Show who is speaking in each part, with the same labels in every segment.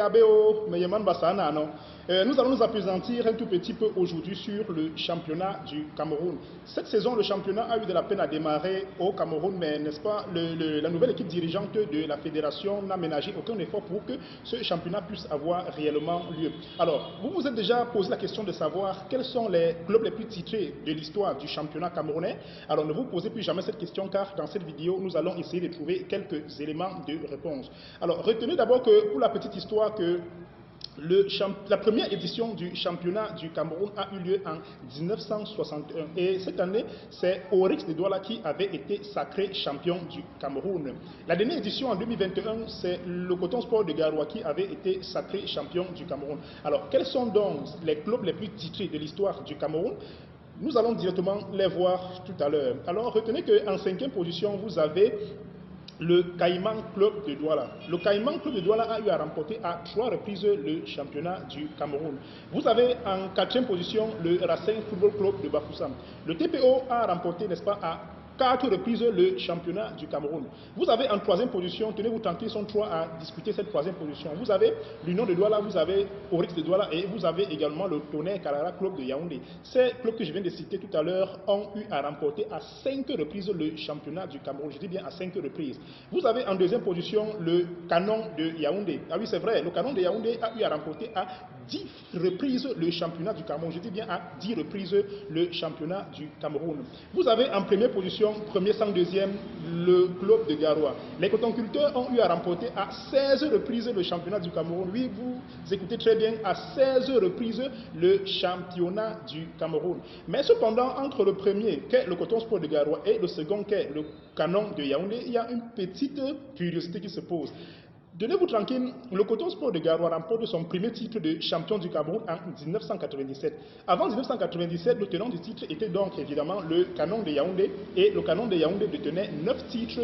Speaker 1: Yabeo, Meyeman Bassana, non. Nous allons nous appesantir un tout petit peu aujourd'hui sur le championnat du Cameroun. Cette saison, le championnat a eu de la peine à démarrer au Cameroun, mais n'est-ce pas, la nouvelle équipe dirigeante de la fédération n'a ménagé aucun effort pour que ce championnat puisse avoir réellement lieu. Alors, vous vous êtes déjà posé la question de savoir quels sont les clubs les plus titrés de l'histoire du championnat camerounais. Alors, ne vous posez plus jamais cette question car dans cette vidéo, nous allons essayer de trouver quelques éléments de réponse. Alors, retenez d'abord que pour la petite histoire que la première édition du championnat du Cameroun a eu lieu en 1961 et cette année, c'est Oryx de Douala qui avait été sacré champion du Cameroun. La dernière édition en 2021, c'est le Coton Sport de Garoua qui avait été sacré champion du Cameroun. Alors, quels sont donc les clubs les plus titrés de l'histoire du Cameroun? Nous allons directement les voir tout à l'heure. Alors, retenez qu'en 5e position, vous avez le Caïman Club de Douala. Le Caïman Club de Douala a eu à remporter à 3 reprises le championnat du Cameroun. Vous avez en 4e position le Racing Football Club de Bafoussam. Le TPO a remporté, n'est-ce pas, à 4 reprises le championnat du Cameroun. Vous avez en 3e position, tenez-vous tranquille, sont 3 à disputer cette 3e position. Vous avez l'Union de Douala, vous avez Oryx de Douala et vous avez également le Tonnerre Carrara Club de Yaoundé. Ces clubs que je viens de citer tout à l'heure ont eu à remporter à 5 reprises le championnat du Cameroun. Je dis bien à 5 reprises. Vous avez en 2e position le Canon de Yaoundé. Ah oui, c'est vrai, le Canon de Yaoundé a eu à remporter à 10 reprises le championnat du Cameroun. Je dis bien à 10 reprises le championnat du Cameroun. Vous avez en première position, premier sang deuxième, le club de Garoua. Les cotonculteurs ont eu à remporter à 16 reprises le championnat du Cameroun. Oui, vous écoutez très bien, à 16 reprises le championnat du Cameroun. Mais cependant, entre le premier, qu'est le Coton Sport de Garoua, et le second, qu'est le Canon de Yaoundé, il y a une petite curiosité qui se pose. Tenez-vous tranquille, le Coton Sport de Garoua remporte son premier titre de champion du Cameroun en 1997. Avant 1997, le tenant du titre était donc évidemment le Canon de Yaoundé et le Canon de Yaoundé détenait 9 titres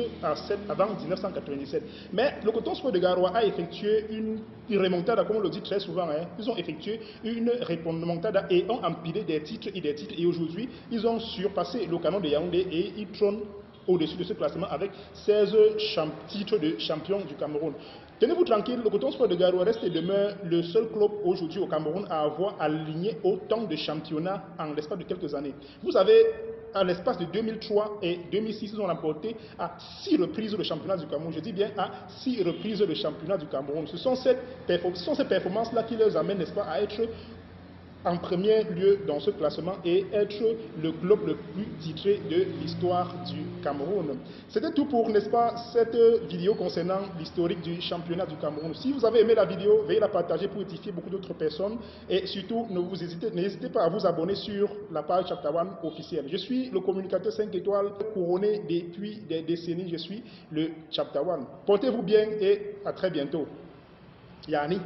Speaker 1: avant 1997. Mais le Coton Sport de Garoua a effectué une remontada, comme on le dit très souvent. Ils ont effectué une remontada et ont empilé des titres et aujourd'hui, ils ont surpassé le Canon de Yaoundé et ils trônent au-dessus de ce classement avec 16 titres de champion du Cameroun. Tenez-vous tranquille, le Coton Sport de Garoua reste et demeure le seul club aujourd'hui au Cameroun à avoir aligné autant de championnats en l'espace de quelques années. Vous avez, en l'espace de 2003 et 2006, ils ont remporté à 6 reprises le championnat du Cameroun. Je dis bien à 6 reprises le championnat du Cameroun. Ce sont ces performances-là qui les amènent, n'est-ce pas, à être en premier lieu dans ce classement et être le club le plus titré de l'histoire du Cameroun. C'était tout pour, n'est-ce pas, cette vidéo concernant l'historique du championnat du Cameroun. Si vous avez aimé la vidéo, veuillez la partager pour édifier beaucoup d'autres personnes et surtout, n'hésitez pas à vous abonner sur la page Chapter One officielle. Je suis le communicateur 5 étoiles couronné depuis des décennies. Je suis le Chapter One. Portez-vous bien et à très bientôt. Yani.